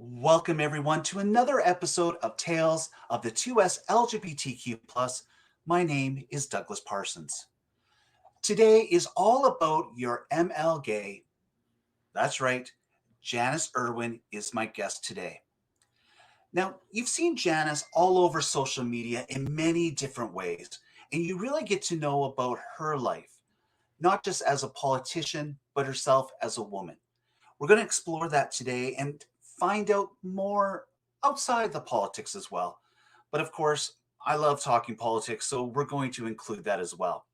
Welcome everyone to another episode of Tales of the 2S LGBTQ+. My name is Douglas Parsons. Today is all about your ML gay. That's right, Janis Irwin is my guest today. Now, you've seen Janice all over social media in many different ways, and you really get to know about her life, not just as a politician, but herself as a woman. We're going to explore that today and find out more outside the politics as well. But of course, I love talking politics, so we're going to include that as well.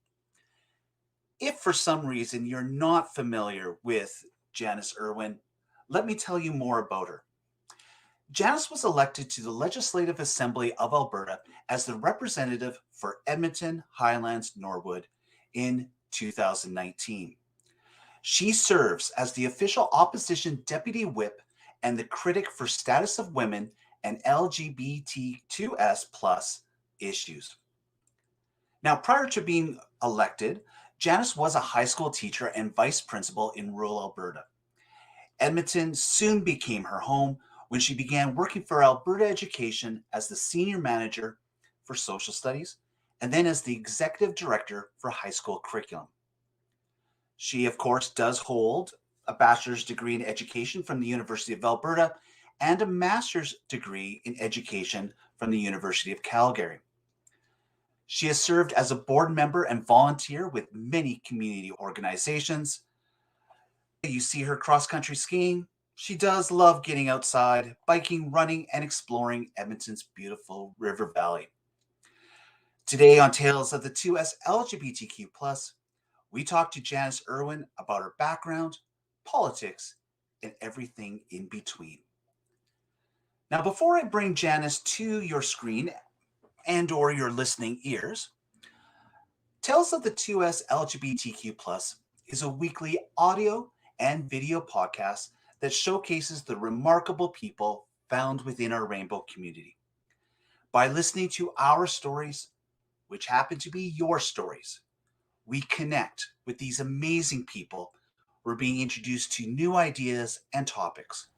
If for some reason you're not familiar with Janis Irwin, let me tell you more about her. Janice was elected to the Legislative Assembly of Alberta as the representative for Edmonton-Highlands-Norwood in 2019. She serves as the official opposition deputy whip and the critic for status of women and LGBTQ2S plus issues. Now, prior to being elected, Janice was a high school teacher and vice principal in rural Alberta. Edmonton soon became her home when she began working for Alberta Education as the senior manager for social studies and then as the executive director for high school curriculum. She, of course, does hold a bachelor's degree in education from the University of Alberta and a master's degree in education from the University of Calgary. She has served as a board member and volunteer with many community organizations. You see her cross-country skiing. She does love getting outside, biking, running, and exploring Edmonton's beautiful river valley. Today on Tales of the 2S LGBTQ+, we talk to Janis Irwin about her background, politics, and everything in between. Now, before I bring Janice to your screen and or your listening ears, Tales of the 2S LGBTQ+ is a weekly audio and video podcast that showcases the remarkable people found within our rainbow community. By listening to our stories, which happen to be your stories, we connect with these amazing people. We're being introduced to new ideas and topics.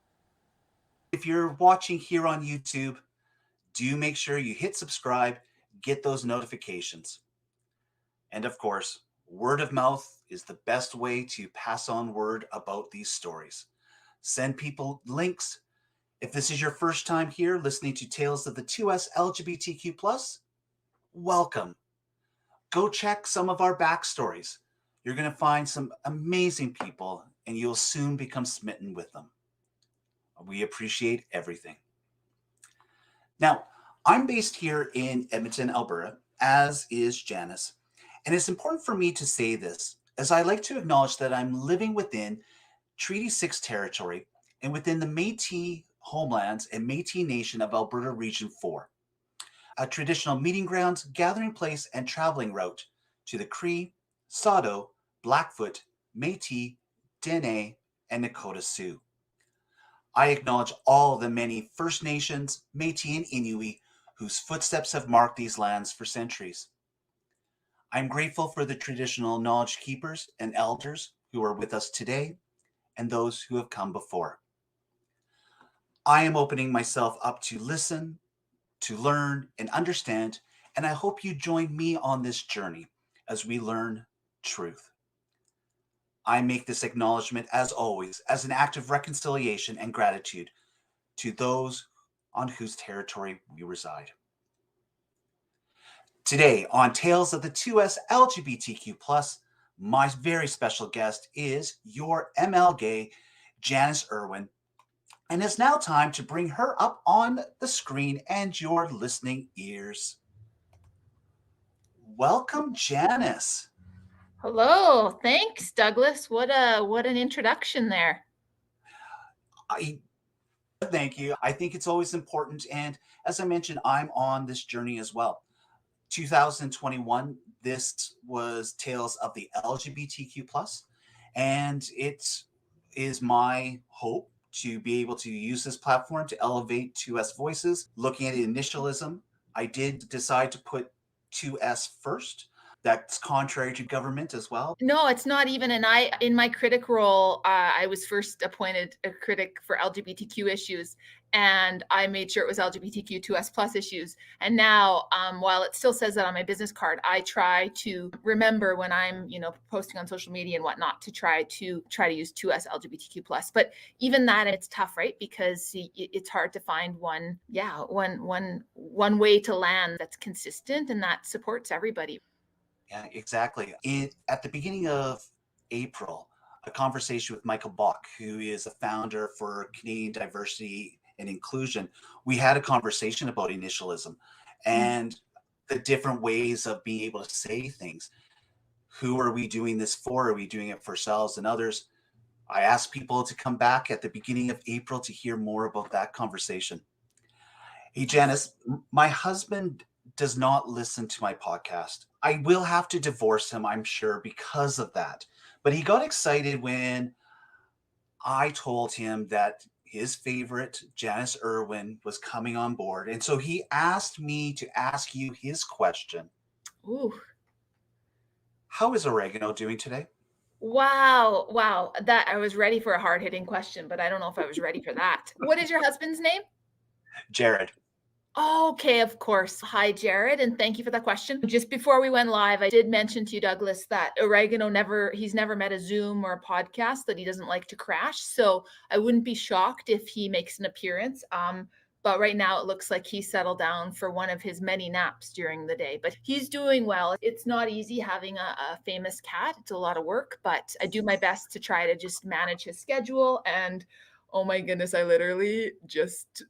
If you're watching here on YouTube, do make sure you hit subscribe, get those notifications. And of course, word of mouth is the best way to pass on word about these stories. Send people links. If this is your first time here listening to Tales of the 2S LGBTQ+, welcome. Go check some of our backstories. You're going to find some amazing people and you'll soon become smitten with them. We appreciate everything. Now, I'm based here in Edmonton, Alberta, as is Janice. And it's important for me to say this, as I like to acknowledge that I'm living within Treaty 6 territory and within the Métis homelands and Métis Nation of Alberta Region 4. A traditional meeting ground, gathering place, and traveling route to the Cree, Saulteaux, Blackfoot, Métis, Dene, and Nakota Sioux. I acknowledge all the many First Nations, Métis, and Inuit whose footsteps have marked these lands for centuries. I'm grateful for the traditional knowledge keepers and elders who are with us today and those who have come before. I am opening myself up to listen, to learn and understand, and I hope you join me on this journey as we learn truth. I make this acknowledgement, as always, as an act of reconciliation and gratitude to those on whose territory we reside. Today on Tales of the 2S LGBTQ+, my very special guest is your ML gay, Janis Irwin, and it's now time to bring her up on the screen and your listening ears. Welcome, Janice. Hello, thanks, Douglas. What an introduction there. Thank you. I think it's always important, and as I mentioned, I'm on this journey as well. 2021, this was Tales of the LGBTQ+, and it is my hope to be able to use this platform to elevate 2S voices. Looking at initialism, I did decide to put 2S first. that's contrary to government as well? No, it's not even. And in my critic role, I was first appointed a critic for LGBTQ issues, and I made sure it was LGBTQ2S plus issues. And now, while it still says that on my business card, I try to remember when I'm, posting on social media and whatnot to try to use 2S LGBTQ plus. But even that, it's tough, right? Because it's hard to find one way to land that's consistent and that supports everybody. Yeah, exactly. At the beginning of April, a conversation with Michael Bach, who is a founder for Canadian Diversity and Inclusion, we had a conversation about initialism and the different ways of being able to say things. Who are we doing this for? Are we doing it for ourselves and others? I asked people to come back at the beginning of April to hear more about that conversation. Hey, Janice, my husband does not listen to my podcast. I will have to divorce him, I'm sure, because of that. But he got excited when I told him that his favorite, Janis Irwin, was coming on board. And so he asked me to ask you his question. Ooh. How is oregano doing today? Wow. That I was ready for a hard-hitting question, but I don't know if I was ready for that. What is your husband's name? Jared. Okay, of course. Hi, Jared, and thank you for that question. Just before we went live, I did mention to you, Douglas, that he's never met a Zoom or a podcast that he doesn't like to crash. So I wouldn't be shocked if he makes an appearance. But right now it looks like he's settled down for one of his many naps during the day. But he's doing well. It's not easy having a famous cat. It's a lot of work, but I do my best to try to just manage his schedule. And oh my goodness, he literally just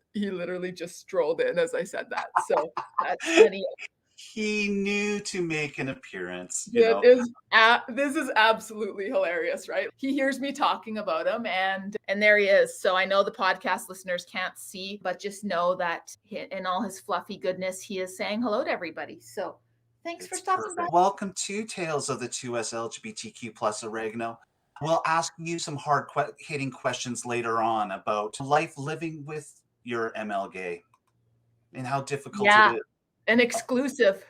strolled in as I said that. So that's funny. He knew to make an appearance. This is absolutely hilarious, right? He hears me talking about him and there he is. So I know the podcast listeners can't see, but just know that in all his fluffy goodness, he is saying hello to everybody. So thanks for stopping by. Welcome to Tales of the 2S LGBTQ plus oregano. We'll ask you some hard-hitting questions later on about life living with your ML gay and how difficult it is. An exclusive.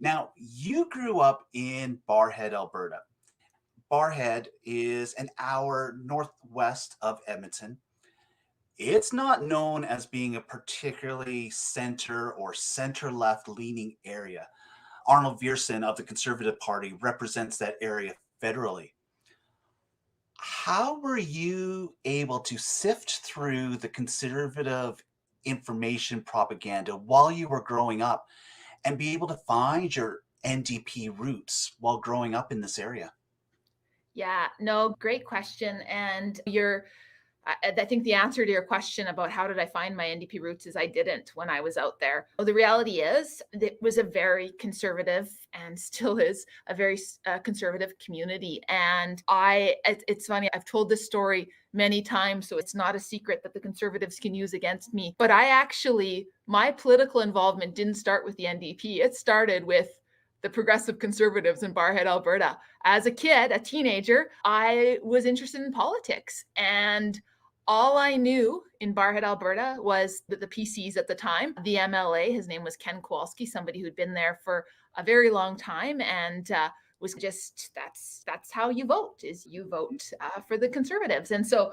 Now, you grew up in Barrhead, Alberta. Barrhead is an hour northwest of Edmonton. It's not known as being a particularly center or center-left leaning area. Arnold Viersen of the Conservative Party represents that area federally. How were you able to sift through the conservative information propaganda while you were growing up and be able to find your NDP roots while growing up in this area? Yeah, no, great question. And I think the answer to your question about how did I find my NDP roots is I didn't when I was out there. Well, the reality is it was a very conservative and still is a very conservative community. And it's funny, I've told this story many times, so it's not a secret that the Conservatives can use against me. But my political involvement didn't start with the NDP. It started with the Progressive Conservatives in Barrhead, Alberta. As a kid, a teenager, I was interested in politics. And all I knew in Barrhead, Alberta was that the PCs at the time, the MLA, his name was Ken Kowalski, somebody who'd been there for a very long time and was just, that's how you vote, is you vote for the Conservatives. And so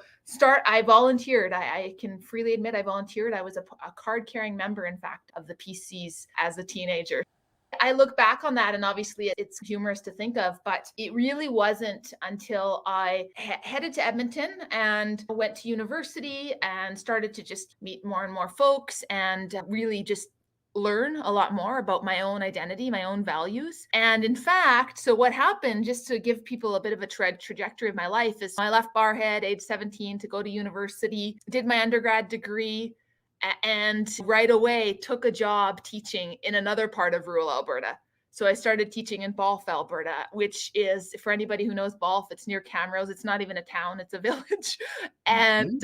I volunteered. I can freely admit I volunteered. I was a card-carrying member, in fact, of the PCs as a teenager. I look back on that and obviously it's humorous to think of, but it really wasn't until I headed to Edmonton and went to university and started to just meet more and more folks and really just learn a lot more about my own identity, my own values. And in fact, so what happened, just to give people a bit of a trajectory of my life, is I left Barrhead age 17 to go to university, did my undergrad degree, and right away took a job teaching in another part of rural Alberta. So I started teaching in Balf, Alberta, which is, for anybody who knows Balf, it's near Camrose. It's not even a town, it's a village, and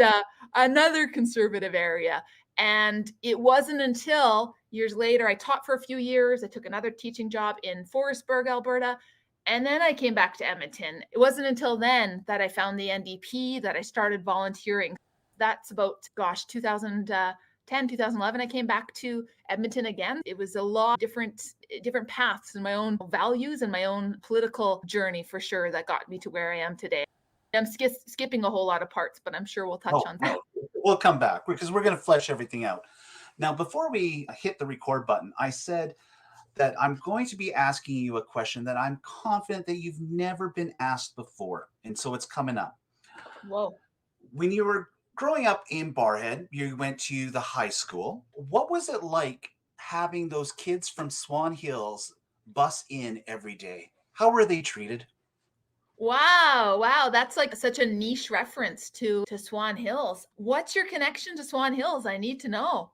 another conservative area. And it wasn't until years later, I taught for a few years. I took another teaching job in Forestburg, Alberta. And then I came back to Edmonton. It wasn't until then that I found the NDP, that I started volunteering. That's about, 2000, 2011, I came back to Edmonton again. It was a lot of different paths and my own values and my own political journey for sure that got me to where I am today. I'm skipping a whole lot of parts, but I'm sure we'll touch Oh, on some. we'll come back because we're going to flesh everything out. Now, before we hit the record button, I said that I'm going to be asking you a question that I'm confident that you've never been asked before. And so it's coming up. Whoa. When you were growing up in Barrhead, you went to the high school. What was it like having those kids from Swan Hills bus in every day? How were they treated? Wow. That's like such a niche reference to Swan Hills. What's your connection to Swan Hills? I need to know.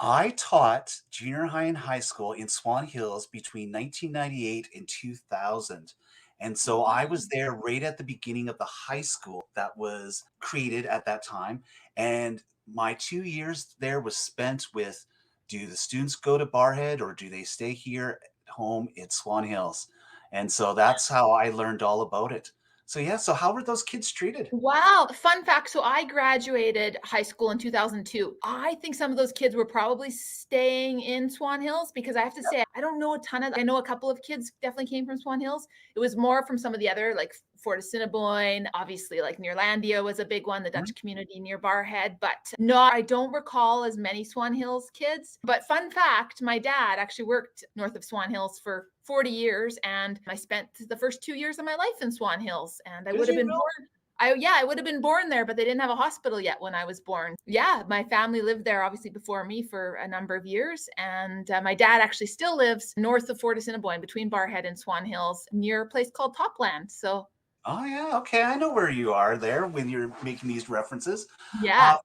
I taught junior high and high school in Swan Hills between 1998 and 2000. And so I was there right at the beginning of the high school that was created at that time. And my 2 years there was spent with, do the students go to Barrhead or do they stay here at home in Swan Hills? And so that's how I learned all about it. So yeah, so how were those kids treated? Wow. Fun fact. So I graduated high school in 2002. I think some of those kids were probably staying in Swan Hills because I have to say, I don't know a ton of, I know a couple of kids definitely came from Swan Hills. It was more from some of the other, like Fort Assiniboine, obviously like Nearlandia was a big one, the Dutch community near Barrhead, but no, I don't recall as many Swan Hills kids. But fun fact, my dad actually worked north of Swan Hills for 40 years and I spent the first 2 years of my life in Swan Hills and I would have been born. I would have been born there, but they didn't have a hospital yet when I was born. Yeah, my family lived there obviously before me for a number of years. And my dad actually still lives north of Fort Assiniboine between Barrhead and Swan Hills near a place called Topland. So Oh yeah, okay. I know where you are there when you're making these references. yeah. Uh,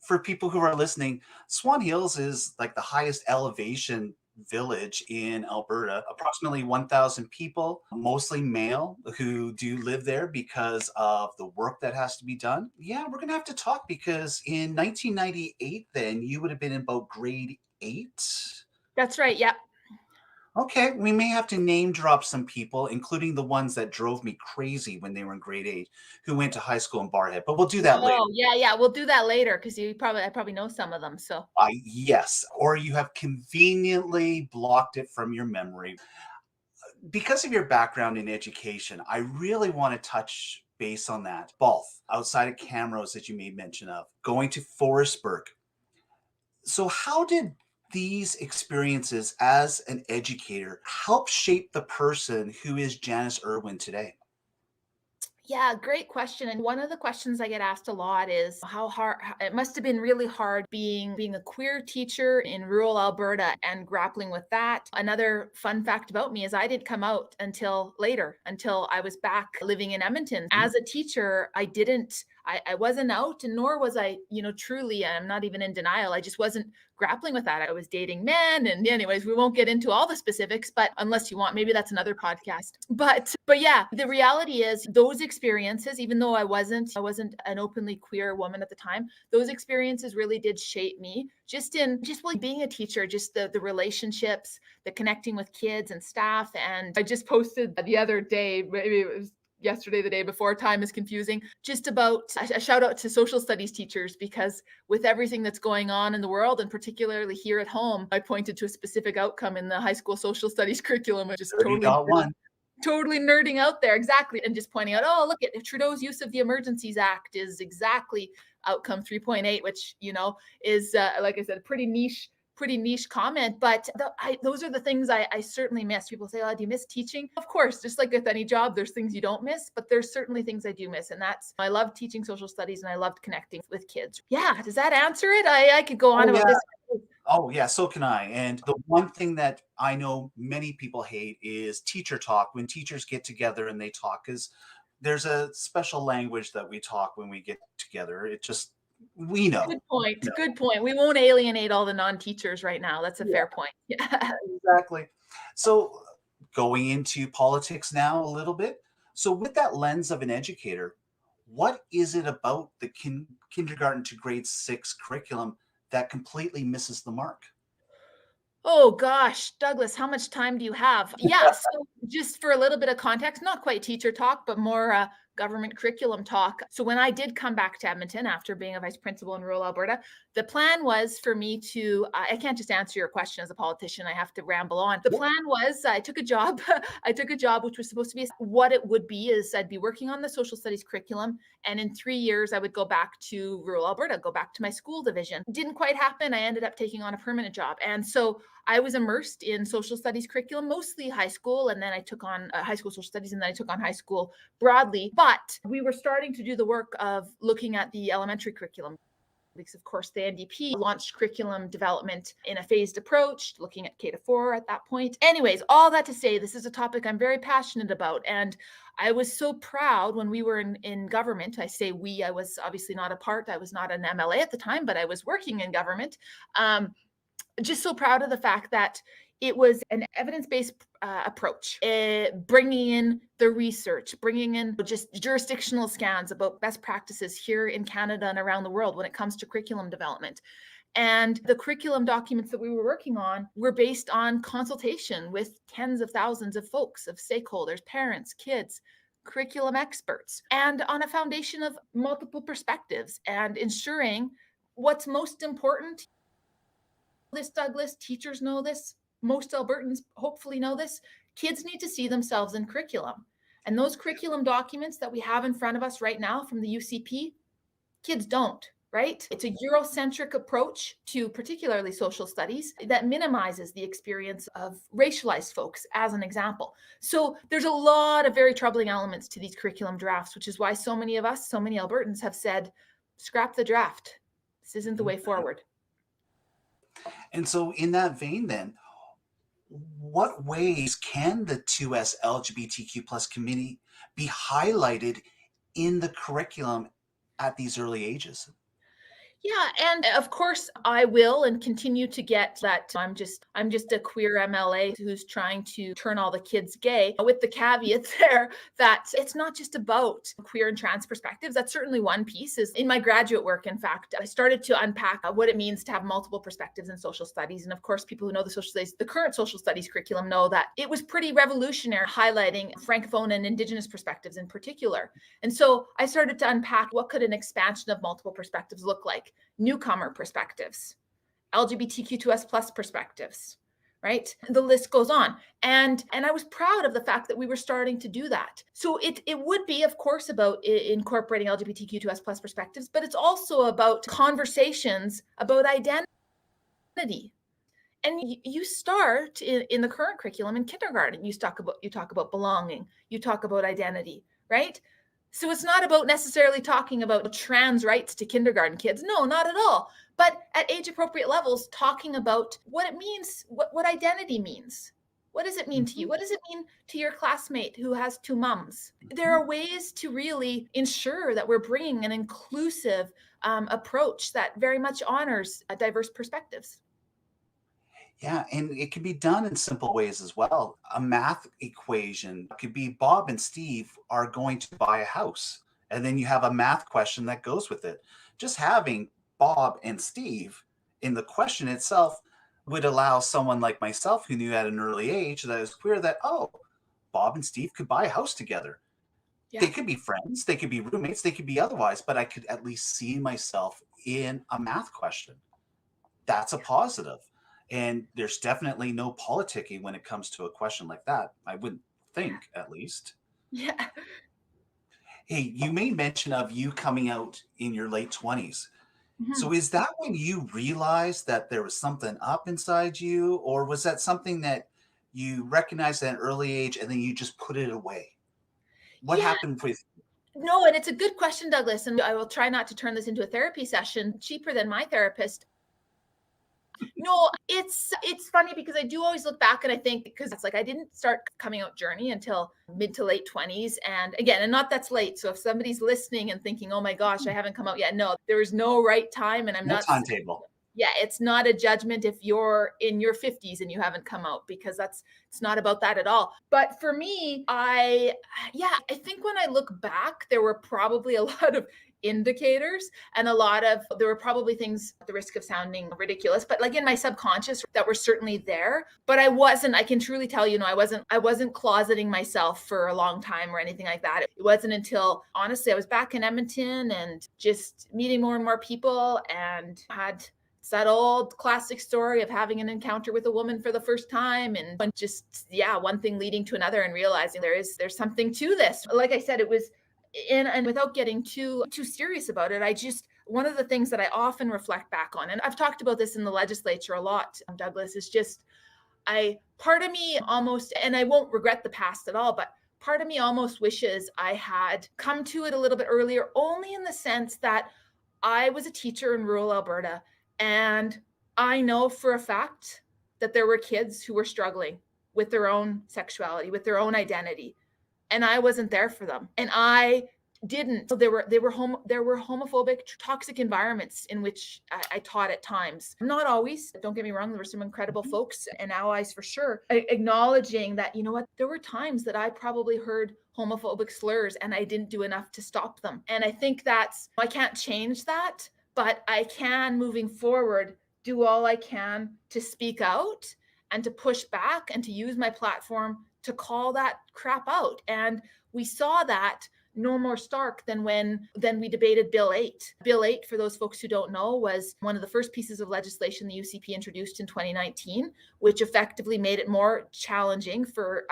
for people who are listening, Swan Hills is like the highest elevation village in Alberta. Approximately 1,000 people, mostly male, who do live there because of the work that has to be done. Yeah, we're gonna have to talk because in 1998, then you would have been in about grade 8. That's right. Yep. Okay, we may have to name drop some people, including the ones that drove me crazy when they were in grade 8, who went to high school in Barrhead, but we'll do that later. Oh, yeah. We'll do that later because I probably know some of them. So Yes, or you have conveniently blocked it from your memory. Because of your background in education, I really want to touch base on that, both outside of cameras that you made mention of, going to Forestburg. So, how did these experiences as an educator help shape the person who is Janice Irwin today? yeah, great question. And one of the questions I get asked a lot is how hard it must have been really hard being a queer teacher in rural Alberta and grappling with that. Another fun fact about me is I didn't come out until later, until I was back living in Edmonton. As a teacher, I wasn't out and nor was I, truly, I'm not even in denial. I just wasn't grappling with that. I was dating men and anyways, we won't get into all the specifics, but unless you want, maybe that's another podcast. But yeah, the reality is those experiences, even though I wasn't an openly queer woman at the time, those experiences really did shape me just really being a teacher, just the relationships, the connecting with kids and staff. And I just posted the other day, maybe it was yesterday, the day before, time is confusing, just about a shout out to social studies teachers, because with everything that's going on in the world and particularly here at home, I pointed to a specific outcome in the high school social studies curriculum, which is 30.1. totally nerding out there. Exactly. And just pointing out, oh, look at Trudeau's use of the Emergencies Act is exactly outcome 3.8, which, is, like I said, pretty niche comment, but those are the things I certainly miss. People say, oh, do you miss teaching? Of course, just like with any job, there's things you don't miss, but there's certainly things I do miss. And I love teaching social studies and I loved connecting with kids. Yeah. Does that answer it? I could go on about this. Oh, yeah, so can I. And the one thing that I know many people hate is teacher talk. When teachers get together and they talk, is there's a special language that we talk when we get together. We know. Good point. Good point. We won't alienate all the non-teachers right now. That's a fair point. Yeah. Exactly. So going into politics now a little bit. So with that lens of an educator, what is it about the kindergarten to grade 6 curriculum that completely misses the mark? Oh gosh, Douglas, how much time do you have? Yeah, so just for a little bit of context, not quite teacher talk, but more government curriculum talk. So when I did come back to Edmonton after being a vice principal in rural Alberta, the plan was for me to, I can't just answer your question as a politician, I have to ramble on. The plan was I took a job, which was supposed to be what it would be is I'd be working on the social studies curriculum. And in 3 years, I would go back to rural Alberta, go back to my school division. Didn't quite happen. I ended up taking on a permanent job. And so I was immersed in social studies curriculum, mostly high school. And then I took on high school social studies, and then I took on high school broadly. But we were starting to do the work of looking at the elementary curriculum, because of course the NDP launched curriculum development in a phased approach, looking at K-4 at that point. Anyways, all that to say, this is a topic I'm very passionate about. And I was so proud when we were in government. I say we, I was obviously not a part, I was not an MLA at the time, but I was working in government. Just so proud of the fact that it was an evidence-based approach, bringing in the research, bringing in just jurisdictional scans about best practices here in Canada and around the world when it comes to curriculum development. And the curriculum documents that we were working on were based on consultation with tens of thousands of folks, of stakeholders, parents, kids, curriculum experts, and on a foundation of multiple perspectives and ensuring what's most important. This, Douglas, teachers know this, most Albertans hopefully know this. Kids need to see themselves in curriculum. And those curriculum documents that we have in front of us right now from the UCP, kids don't, right? It's a Eurocentric approach to particularly social studies that minimizes the experience of racialized folks, as an example. So there's a lot of very troubling elements to these curriculum drafts, which is why so many of us, so many Albertans have said, scrap the draft. This isn't the way forward. And so in that vein then, what ways can the 2S LGBTQ plus community be highlighted in the curriculum at these early ages? Yeah, and of course I will and continue to get that I'm just a queer MLA who's trying to turn all the kids gay, with the caveat there that it's not just about queer and trans perspectives. That's certainly one piece. Is in my graduate work, in fact, I started to unpack what it means to have multiple perspectives in social studies. And of course, people who know the current social studies curriculum know that it was pretty revolutionary, highlighting Francophone and Indigenous perspectives in particular. And so I started to unpack what could an expansion of multiple perspectives look like. Newcomer perspectives, LGBTQ2S plus perspectives, right? The list goes on. And I was proud of the fact that we were starting to do that. So it would be, of course, about incorporating LGBTQ2S plus perspectives, but it's also about conversations about identity. And you start in the current curriculum in kindergarten. You talk about belonging, you talk about identity, right? So it's not about necessarily talking about trans rights to kindergarten kids. No, not at all. But at age appropriate levels, talking about what it means, what identity means. What does it mean to you? What does it mean to your classmate who has two moms? There are ways to really ensure that we're bringing an inclusive approach that very much honors diverse perspectives. Yeah, and it can be done in simple ways as well. A math equation could be Bob and Steve are going to buy a house, and then you have a math question that goes with it. Just having Bob and Steve in the question itself would allow someone like myself who knew at an early age that is queer that, oh, Bob and Steve could buy a house together. Yeah. They could be friends, they could be roommates, they could be otherwise, but I could at least see myself in a math question. That's a positive. And there's definitely no politicking when it comes to a question like that. I wouldn't think, at least. Yeah. Hey, you made mention of you coming out in your late 20s. So is that when you realized that there was something up inside you, or was that something that you recognized at an early age and then you just put it away? What happened with? No, and it's a good question, Douglas. And I will try not to turn this into a therapy session, cheaper than my therapist. No, it's funny because I do always look back and I think, because it's like I didn't start coming out journey until mid to late 20s. And again, and not that's late. So if somebody's listening and thinking, oh my gosh, I haven't come out yet. No, there is no right time. And I'm No not timetable. Yeah, it's not a judgment if you're in your 50s and you haven't come out, because it's not about that at all. But for me, I think when I look back, there were probably a lot of indicators. And there were probably things at the risk of sounding ridiculous, but like in my subconscious that were certainly there. But I can truly tell you, I wasn't closeting myself for a long time or anything like that. It wasn't until, honestly, I was back in Edmonton and just meeting more and more people, and had it's that old classic story of having an encounter with a woman for the first time, and just, one thing leading to another, and realizing there's something to this. Like I said, it was and without getting too serious about it, one of the things that I often reflect back on, and I've talked about this in the legislature a lot, Douglas, is just part of me almost, and I won't regret the past at all, but part of me almost wishes I had come to it a little bit earlier, only in the sense that I was a teacher in rural Alberta, and I know for a fact that there were kids who were struggling with their own sexuality, with their own identity, and I wasn't there for them. And I didn't. So there were homophobic, toxic environments in which I taught at times. Not always, don't get me wrong, there were some incredible folks and allies for sure, acknowledging that, there were times that I probably heard homophobic slurs and I didn't do enough to stop them. And I think I can't change that, but I can, moving forward, do all I can to speak out and to push back and to use my platform to call that crap out. And we saw that no more stark than when we debated Bill 8. Bill 8, for those folks who don't know, was one of the first pieces of legislation the UCP introduced in 2019, which effectively made it more challenging for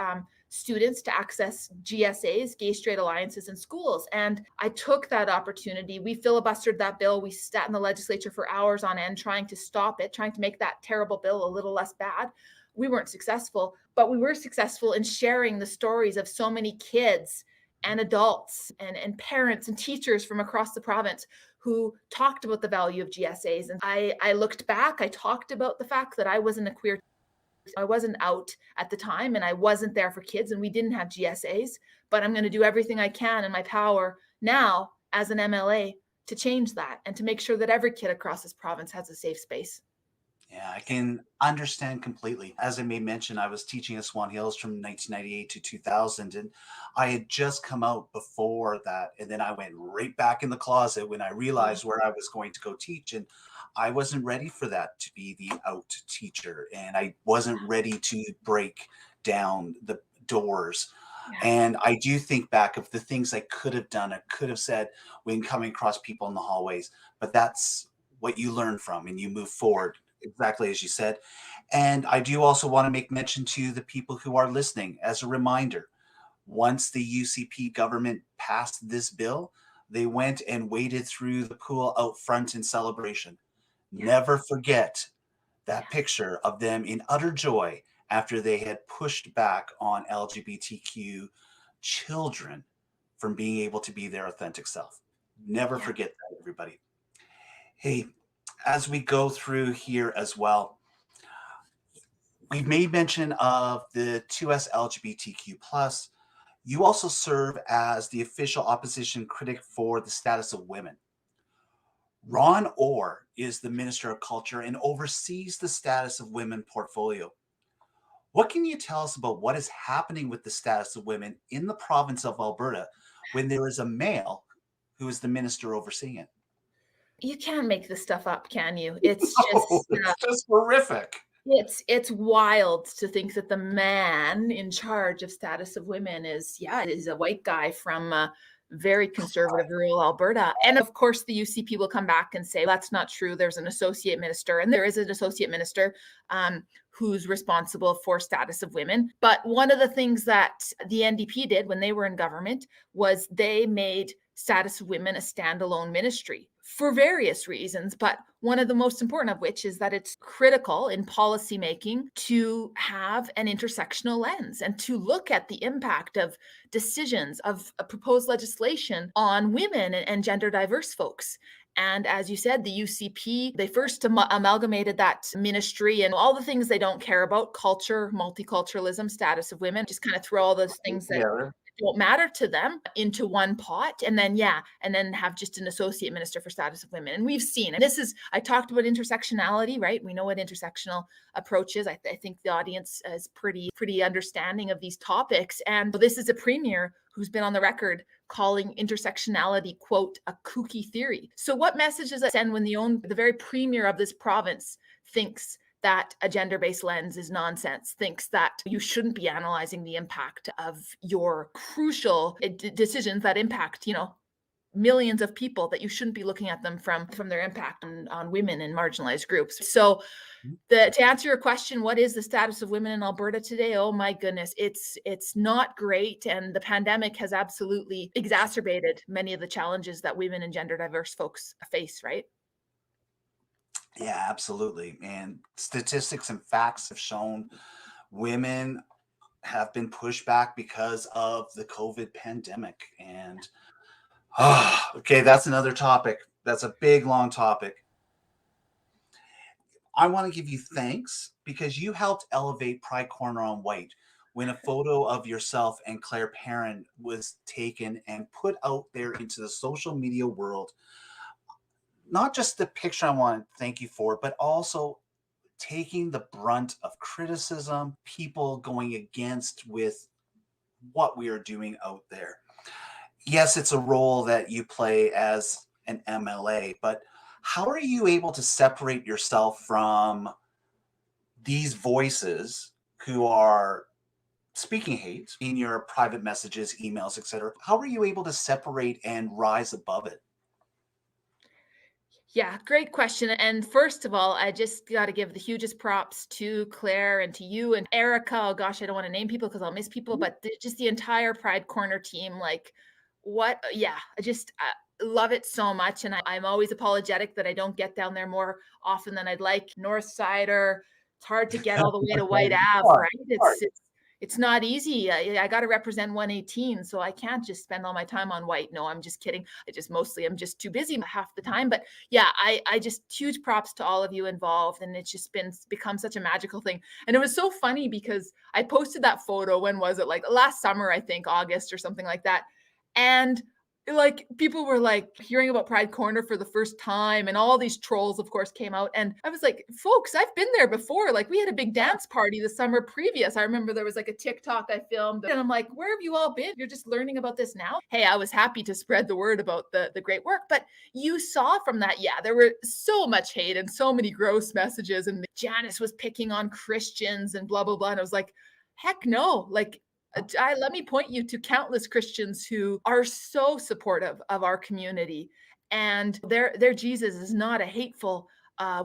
students to access GSAs, gay straight alliances, in schools. And I took that opportunity. We filibustered that bill. We sat in the legislature for hours on end trying to stop it, trying to make that terrible bill a little less bad. We weren't successful, but we were successful in sharing the stories of so many kids and adults and parents and teachers from across the province who talked about the value of GSAs. And I looked back, I talked about the fact that I wasn't a queer, I wasn't out at the time, and I wasn't there for kids, and we didn't have GSAs, but I'm going to do everything I can in my power now as an MLA to change that and to make sure that every kid across this province has a safe space. Yeah, I can understand completely. As I may mention, I was teaching at Swan Hills from 1998 to 2000, and I had just come out before that. And then I went right back in the closet when I realized where I was going to go teach. And I wasn't ready for that, to be the out teacher. And I wasn't ready to break down the doors. Yeah. And I do think back of the things I could have done, I could have said when coming across people in the hallways, but that's what you learn from and you move forward, exactly as you said. And I do also want to make mention to the people who are listening as a reminder. Once the UCP government passed this bill, they went and waded through the pool out front in celebration. Yeah. Never forget that picture of them in utter joy after they had pushed back on LGBTQ children from being able to be their authentic self. Never forget that, everybody. Hey, as we go through here as well, we've made mention of the 2S LGBTQ+. You also serve as the official opposition critic for the status of women. Ron Orr is the Minister of Culture and oversees the status of women portfolio. What can you tell us about what is happening with the status of women in the province of Alberta when there is a male who is the minister overseeing it? You can't make this stuff up, can you? It's just horrific. It's wild to think that the man in charge of status of women is a white guy from very conservative rural Alberta. And of course, the UCP will come back and say, that's not true. There's an associate minister, and there is an associate minister who's responsible for status of women. But one of the things that the NDP did when they were in government was they made status of women a standalone ministry for various reasons, but one of the most important of which is that it's critical in policymaking to have an intersectional lens and to look at the impact of decisions of a proposed legislation on women and gender diverse folks. And as you said, the UCP, they first amalgamated that ministry and all the things they don't care about, culture, multiculturalism, status of women, just kind of throw all those things that don't matter to them into one pot, and then have just an associate minister for status of women. And we've seen, and I talked about intersectionality, right? We know what intersectional approach is. I think the audience is pretty understanding of these topics. And this is a premier who's been on the record calling intersectionality, quote, a kooky theory. So what message does that send when the very premier of this province thinks that a gender-based lens is nonsense, thinks that you shouldn't be analyzing the impact of your crucial decisions that impact, millions of people, that you shouldn't be looking at them from their impact on women and marginalized groups. So to answer your question, what is the status of women in Alberta today? Oh my goodness, it's not great. And the pandemic has absolutely exacerbated many of the challenges that women and gender diverse folks face, right? Yeah, absolutely. And statistics and facts have shown women have been pushed back because of the COVID pandemic. And okay, that's another topic. That's a big, long topic. I want to give you thanks because you helped elevate Pride Corner on White when a photo of yourself and Claire Perrin was taken and put out there into the social media world. Not just the picture I want to thank you for, but also taking the brunt of criticism, people going against with what we are doing out there. Yes, it's a role that you play as an MLA, but how are you able to separate yourself from these voices who are speaking hate in your private messages, emails, etc.? How are you able to separate and rise above it? Yeah, great question. And first of all, I just got to give the hugest props to Claire and to you and Erica. Oh gosh, I don't want to name people because I'll miss people, but just the entire Pride Corner team. Like, yeah, I love it so much. And I'm always apologetic that I don't get down there more often than I'd like. North Sider, it's hard to get all the way to White Ave, right? It's not easy. I got to represent 118, so I can't just spend all my time on White. No, I'm just kidding. I'm just too busy half the time. But yeah, I just huge props to all of you involved, and it's just become such a magical thing. And it was so funny because I posted that photo. When was it? Like last summer, I think August or something like that. And like people were like hearing about Pride Corner for the first time, and all these trolls of course came out, and I was like, folks, I've been there before. Like we had a big dance party the summer previous. I remember there was like a TikTok I filmed, and I'm like, where have you all been? You're just learning about this now? Hey, I was happy to spread the word about the great work, but you saw from that, yeah, there were so much hate and so many gross messages, and Janice was picking on Christians and blah blah blah, and I was like, heck no. Like, let me point you to countless Christians who are so supportive of our community, and their Jesus is not a hateful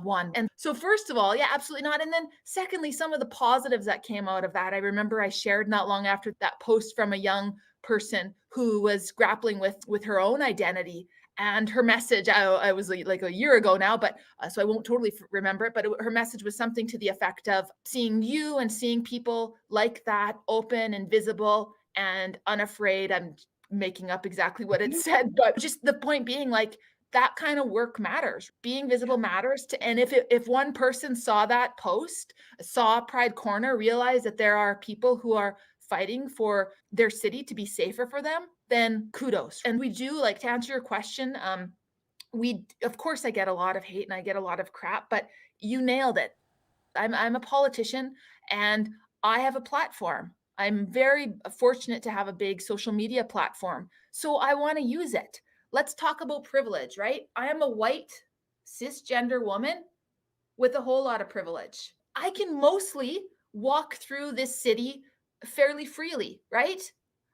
one. And so first of all, yeah, absolutely not. And then secondly, some of the positives that came out of that, I remember I shared not long after that post from a young person who was grappling with her own identity. And her message, I was like a year ago now, but so I won't totally remember it, but her message was something to the effect of seeing you and seeing people like that, open and visible and unafraid. I'm making up exactly what it said, but just the point being, like, that kind of work matters. Being visible matters. And if one person saw that post, saw Pride Corner, realized that there are people who are fighting for their city to be safer for them, then kudos. And we do, like, to answer your question, of course I get a lot of hate and I get a lot of crap, but you nailed it. I'm a politician and I have a platform. I'm very fortunate to have a big social media platform. So I want to use it. Let's talk about privilege, right? I am a white cisgender woman with a whole lot of privilege. I can mostly walk through this city fairly freely, right?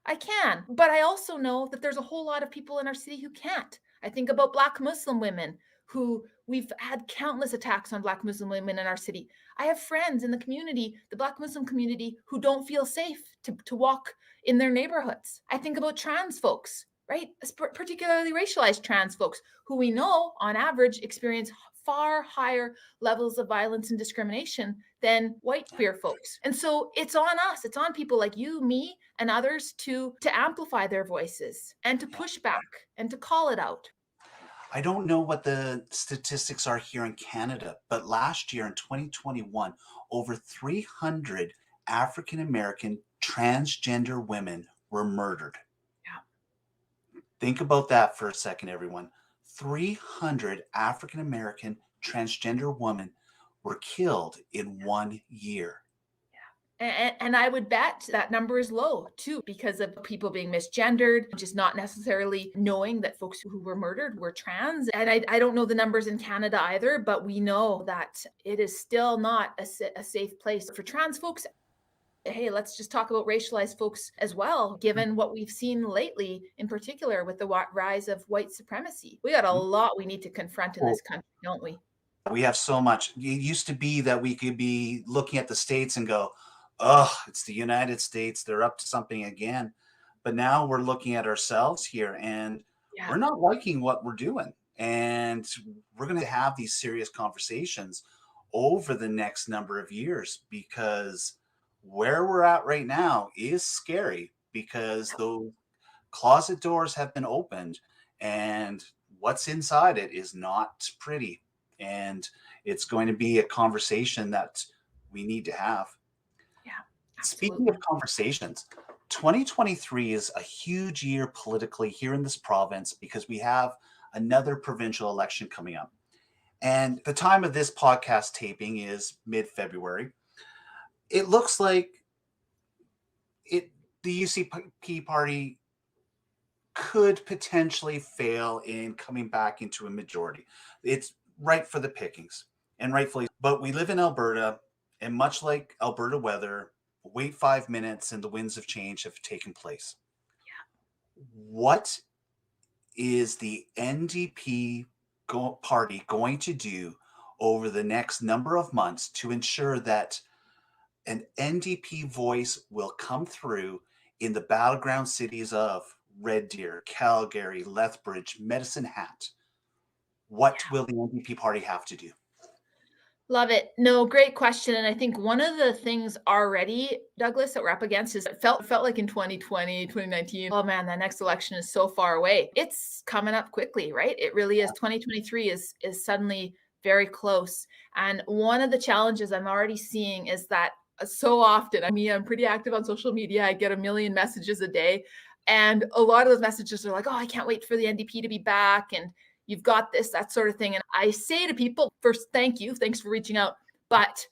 I can. But I also know that there's a whole lot of people in our city who can't. I think about Black Muslim women who we've had countless attacks on Black Muslim women in our city. I have friends in the community, the Black Muslim community, who don't feel safe to walk in their neighborhoods. I think about trans folks, right? Particularly racialized trans folks who we know on average experience far higher levels of violence and discrimination than white queer folks. And so it's on us, it's on people like you, me, and others to amplify their voices and to push back and to call it out. I don't know what the statistics are here in Canada, but last year in 2021, over 300 African American transgender women were murdered. Yeah. Think about that for a second, everyone. 300 African American transgender women were killed in 1 year. And I would bet that number is low too, because of people being misgendered, just not necessarily knowing that folks who were murdered were trans. And I don't know the numbers in Canada either, but we know that it is still not a safe place for trans folks. Hey, let's just talk about racialized folks as well, given what we've seen lately, in particular with the rise of white supremacy. We got a lot we need to confront in this country, don't we? We have so much. It used to be that we could be looking at the states and go, oh, it's the United States. They're up to something again. But now we're looking at ourselves here and Yeah. we're not liking what we're doing. And we're going to have these serious conversations over the next number of years because where we're at right now is scary because those closet doors have been opened and what's inside it is not pretty. And it's going to be a conversation that we need to have. Yeah, Speaking of absolutely. conversations, 2023 is a huge year politically here in this province because we have another provincial election coming up. And the time of this podcast taping is mid-February. It looks like it the UCP party could potentially fail in coming back into a majority. It's right for the pickings, and rightfully. But we live in Alberta, and much like Alberta weather, wait 5 minutes and the winds of change have taken place. What is the NDP party going to do over the next number of months to ensure that an NDP voice will come through in the battleground cities of Red Deer, Calgary, Lethbridge, Medicine Hat? What Yeah. will the NDP party have to do? Love it. No, great question. And I think one of the things already, Douglas, that we're up against is it felt like in 2020, 2019, oh man, that next election is so far away. It's coming up quickly, right? It really is. 2023 is suddenly very close. And one of the challenges I'm already seeing is that so often, I'm pretty active on social media. I get a million messages a day. And a lot of those messages are like, oh, I can't wait for the NDP to be back. And you've got this, that sort of thing. And I say to people, first, thank you. Thanks for reaching out. But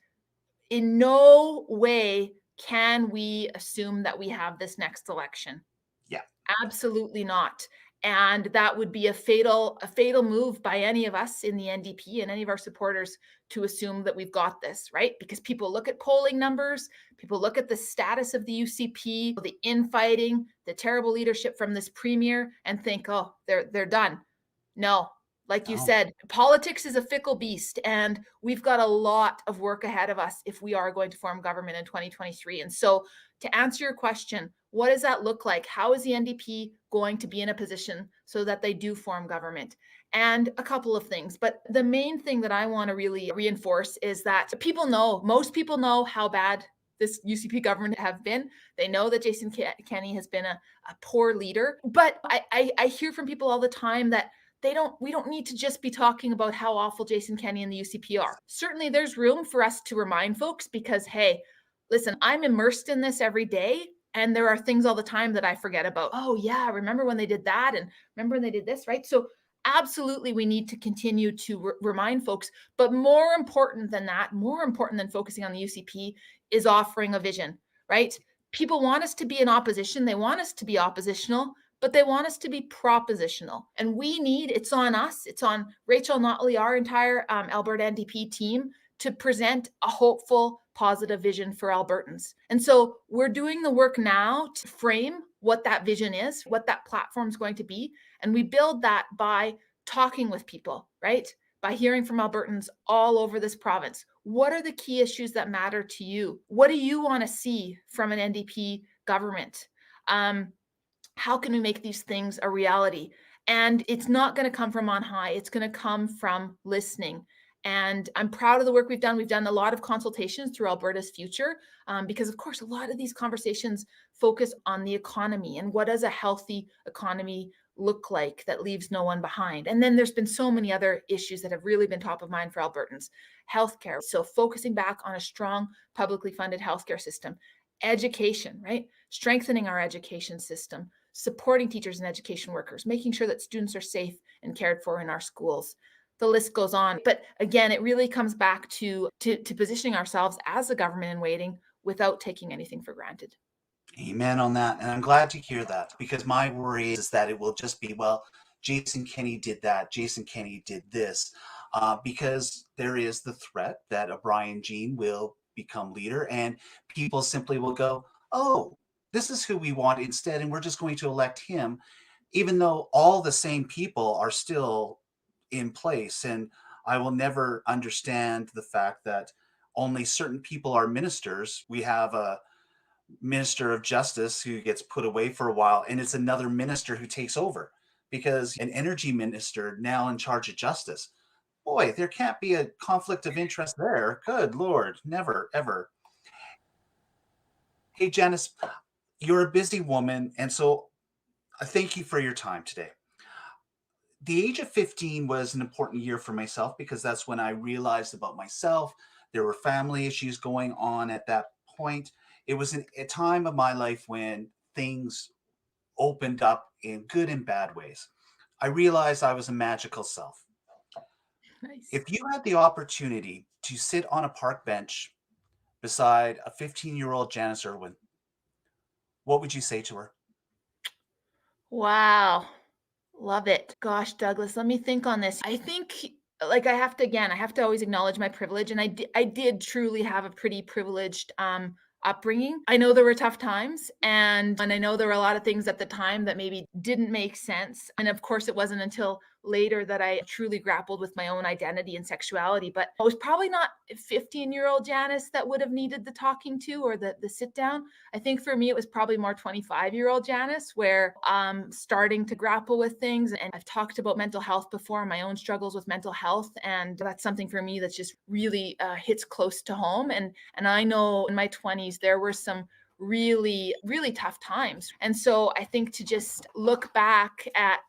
in no way can we assume that we have this next election. Yeah. Absolutely not. And that would be a fatal move by any of us in the NDP and any of our supporters to assume that we've got this, right? Because people look at polling numbers, people look at the status of the UCP, the infighting, the terrible leadership from this premier, and think, oh, they're done. No, like you No. said, politics is a fickle beast, and we've got a lot of work ahead of us if we are going to form government in 2023. And so, to answer your question, what does that look like? How is the NDP going to be in a position so that they do form government? And a couple of things. But the main thing that I want to really reinforce is that most people know how bad this UCP government have been. They know that Jason Kenney has been a poor leader. But I hear from people all the time that we don't need to just be talking about how awful Jason Kenney and the UCP are. Certainly there's room for us to remind folks because, hey, listen, I'm immersed in this every day. And there are things all the time that I forget about. Oh, yeah, remember when they did that? And remember when they did this, right? So absolutely, we need to continue to remind folks. But more important than that, more important than focusing on the UCP is offering a vision, right? People want us to be in opposition. They want us to be oppositional, but they want us to be propositional. And it's on us, it's on Rachel Notley, our entire Alberta NDP team, to present a hopeful, positive vision for Albertans. And so we're doing the work now to frame what that vision is, what that platform is going to be. And we build that by talking with people, right? By hearing from Albertans all over this province. What are the key issues that matter to you? What do you want to see from an NDP government? How can we make these things a reality? And it's not going to come from on high. It's going to come from listening. And I'm proud of the work we've done. We've done a lot of consultations through Alberta's Future because, of course, a lot of these conversations focus on the economy and what does a healthy economy look like that leaves no one behind. And then there's been so many other issues that have really been top of mind for Albertans. Healthcare. So focusing back on a strong publicly funded healthcare system. Education, right? Strengthening our education system, supporting teachers and education workers, making sure that students are safe and cared for in our schools. The list goes on. But again, it really comes back to positioning ourselves as a government in waiting without taking anything for granted. Amen on that. And I'm glad to hear that, because my worry is that it will just be, well, Jason Kenney did that, Jason Kenney did this, because there is the threat that a Brian Jean will become leader and people simply will go, oh, this is who we want instead. And we're just going to elect him, even though all the same people are still in place. And I will never understand the fact that only certain people are ministers. We have a minister of justice who gets put away for a while, and it's another minister who takes over because an energy minister now in charge of justice. Boy, there can't be a conflict of interest there. Good Lord, never, ever. Hey, Janice, you're a busy woman, and so I thank you for your time today. The age of 15 was an important year for myself because that's when I realized about myself. There were family issues going on at that point. It was a time of my life when things opened up in good and bad ways. I realized I was a magical self. Nice. If you had the opportunity to sit on a park bench beside a 15-year-old Janice Irwin, what would you say to her? Wow. Love it. Gosh, Douglas, let me think on this. I think like I have to always acknowledge my privilege, and I did truly have a pretty privileged upbringing. I know there were tough times, and I know there were a lot of things at the time that maybe didn't make sense. And of course, it wasn't until later that I truly grappled with my own identity and sexuality. But it was probably not 15-year-old Janice that would have needed the talking to or the sit down. I think for me, it was probably more 25-year-old Janice, where I'm starting to grapple with things. And I've talked about mental health before, my own struggles with mental health. And that's something for me that's just really hits close to home. And I know in my 20s, there were some really, really tough times. And so I think to just look back at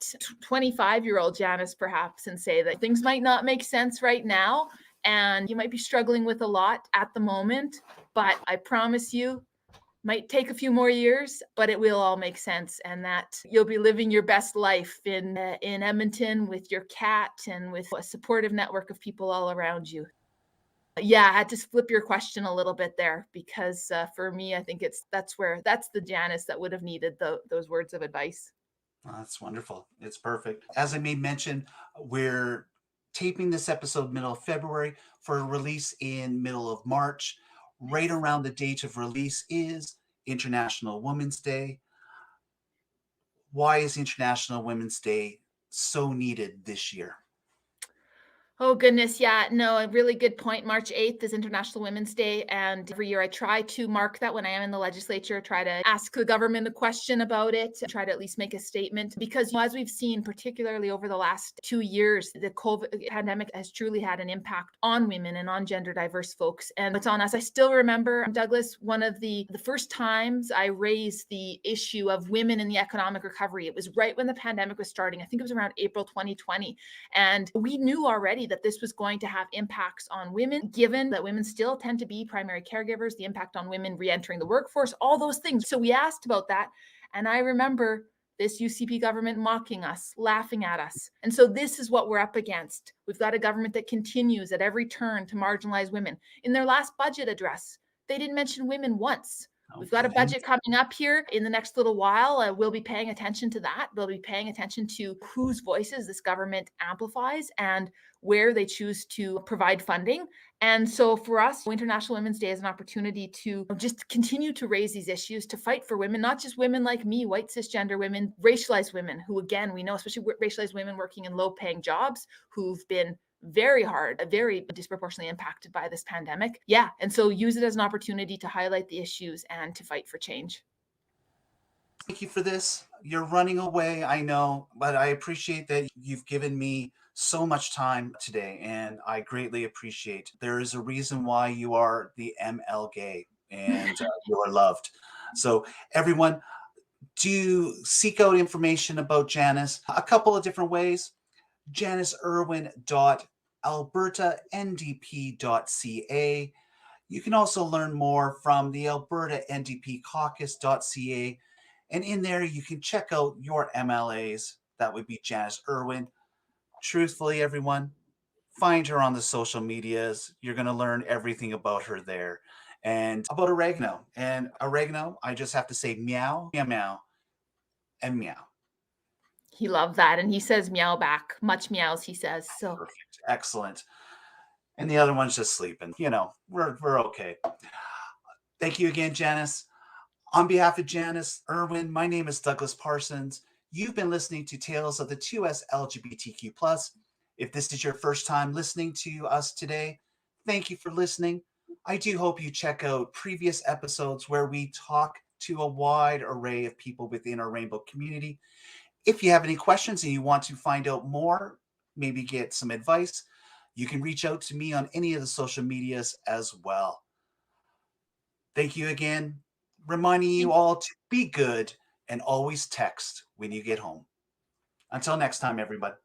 25-year-old Janice, perhaps, and say that things might not make sense right now. And you might be struggling with a lot at the moment, but I promise you, might take a few more years, but it will all make sense, and that you'll be living your best life in Edmonton with your cat and with a supportive network of people all around you. Yeah, I had to flip your question a little bit there because for me, I think that's the Janice that would have needed those words of advice. That's wonderful. It's perfect. As I made mention, we're taping this episode middle of February for a release in middle of March. Right around the date of release is International Women's Day. Why is International Women's Day so needed this year? Oh goodness, yeah, no, a really good point. March 8th is International Women's Day, and every year I try to mark that when I am in the legislature, try to ask the government a question about it, try to at least make a statement. Because as we've seen, particularly over the last 2 years, the COVID pandemic has truly had an impact on women and on gender diverse folks. And it's on us. I still remember, Douglas, one of the first times I raised the issue of women in the economic recovery. It was right when the pandemic was starting. I think it was around April 2020. And we knew already that this was going to have impacts on women, given that women still tend to be primary caregivers, the impact on women re-entering the workforce, all those things. So we asked about that. And I remember this UCP government mocking us, laughing at us. And so this is what we're up against. We've got a government that continues at every turn to marginalize women. In their last budget address, they didn't mention women once. We've got a budget coming up here in the next little while. We'll be paying attention to that. We'll be paying attention to whose voices this government amplifies and where they choose to provide funding. And so for us, International Women's Day is an opportunity to just continue to raise these issues, to fight for women, not just women like me, white cisgender women, racialized women who, again, we know, especially racialized women working in low-paying jobs who've been very disproportionately impacted by this pandemic. Yeah. And so use it as an opportunity to highlight the issues and to fight for change. Thank you for this. You're running away, I know, but I appreciate that you've given me so much time today, and I greatly appreciate. There is a reason why you are the ML gay, and you are loved. So, everyone, do seek out information about Janice a couple of different ways. janisirwin.albertandp.ca. You can also learn more from the Alberta NDP caucus.ca. And in there, you can check out your MLAs. That would be Janis Irwin. Truthfully, everyone, find her on the social medias. You're going to learn everything about her there. and about oregano. And oregano, I just have to say meow, meow, meow, and meow. He loved that, and he says meow back. Much meows, he says. So Perfect. Excellent. And the other one's just sleeping. We're okay. Thank you again, Janice. On behalf of Janice Irwin, my name is Douglas Parsons. You've been listening to Tales of the 2S LGBTQ+. If this is your first time listening to us today, thank you for listening. I do hope you check out previous episodes where we talk to a wide array of people within our rainbow community. If you have any questions and you want to find out more, maybe get some advice, you can reach out to me on any of the social medias as well. Thank you again. Reminding you all to be good and always text when you get home. Until next time, everybody.